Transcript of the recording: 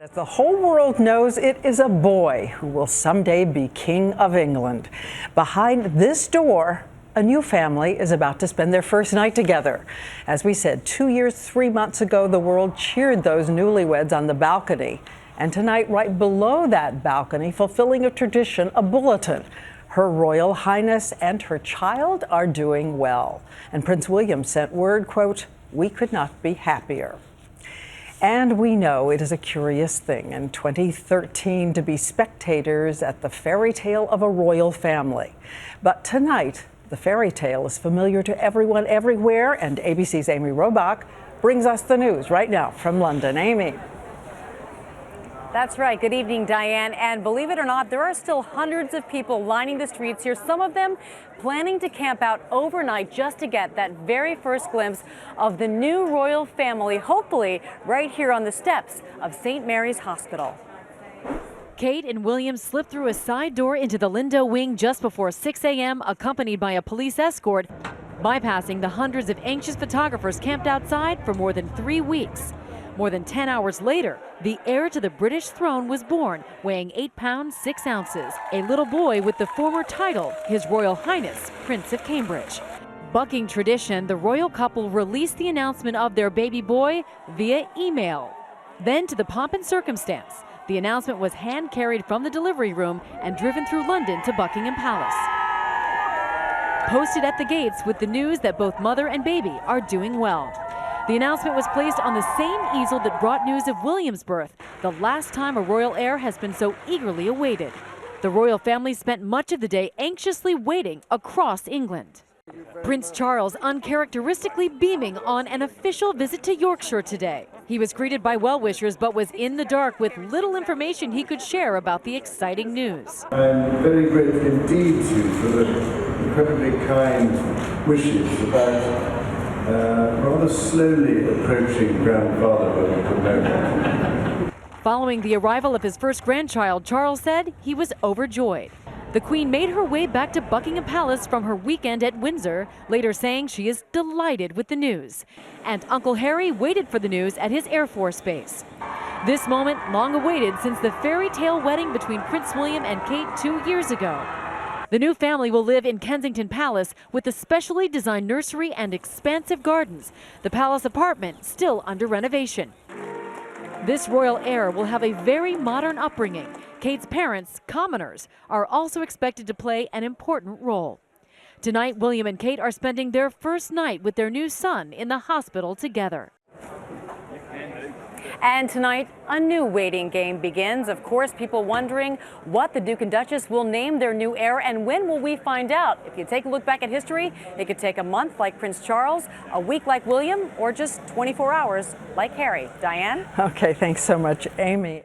As the whole world knows, it is a boy who will someday be King of England. Behind this door, a new family is about to spend their first night together. As we said, 2 years, 3 months ago, the world cheered those newlyweds on the balcony. And tonight, right below that balcony, fulfilling a tradition, a bulletin. Her Royal Highness and her child are doing well. And Prince William sent word, quote, "We could not be happier." And we know it is a curious thing in 2013 to be spectators at the fairy tale of a royal family. But tonight, the fairy tale is familiar to everyone everywhere, and ABC's Amy Robach brings us the news right now from London. Amy. That's right. Good evening, Diane. And believe it or not, there are still hundreds of people lining the streets here, some of them planning to camp out overnight just to get that very first glimpse of the new royal family, hopefully right here on the steps of St. Mary's Hospital. Kate and William slipped through a side door into the Lindo wing just before 6 a.m., accompanied by a police escort, bypassing the hundreds of anxious photographers camped outside for more than 3 weeks. More than 10 hours later, the heir to the British throne was born, weighing 8 pounds 6 ounces, a little boy with the former title, His Royal Highness, Prince of Cambridge. Bucking tradition, the royal couple released the announcement of their baby boy via email. Then, to the pomp and circumstance, the announcement was hand-carried from the delivery room and driven through London to Buckingham Palace. Posted at the gates with the news that both mother and baby are doing well. The announcement was placed on the same easel that brought news of William's birth, the last time a royal heir has been so eagerly awaited. The royal family spent much of the day anxiously waiting across England. Prince Charles uncharacteristically beaming on an official visit to Yorkshire today. He was greeted by well-wishers but was in the dark with little information he could share about the exciting news. I'm very grateful indeed to you for the incredibly kind wishes about rather slowly approaching grandfatherhood at the moment. Following the arrival of his first grandchild, Charles said he was overjoyed. The Queen made her way back to Buckingham Palace from her weekend at Windsor, later saying she is delighted with the news. And Uncle Harry waited for the news at his Air Force base. This moment long awaited since the fairy tale wedding between Prince William and Kate 2 years ago. The new family will live in Kensington Palace with a specially designed nursery and expansive gardens. The palace apartment still under renovation. This royal heir will have a very modern upbringing. Kate's parents, commoners, are also expected to play an important role. Tonight, William and Kate are spending their first night with their new son in the hospital together. And tonight, a new waiting game begins. Of course, people wondering what the Duke and Duchess will name their new heir and when will we find out? If you take a look back at history, it could take a month like Prince Charles, a week like William, or just 24 hours like Harry. Diane? Okay, thanks so much, Amy.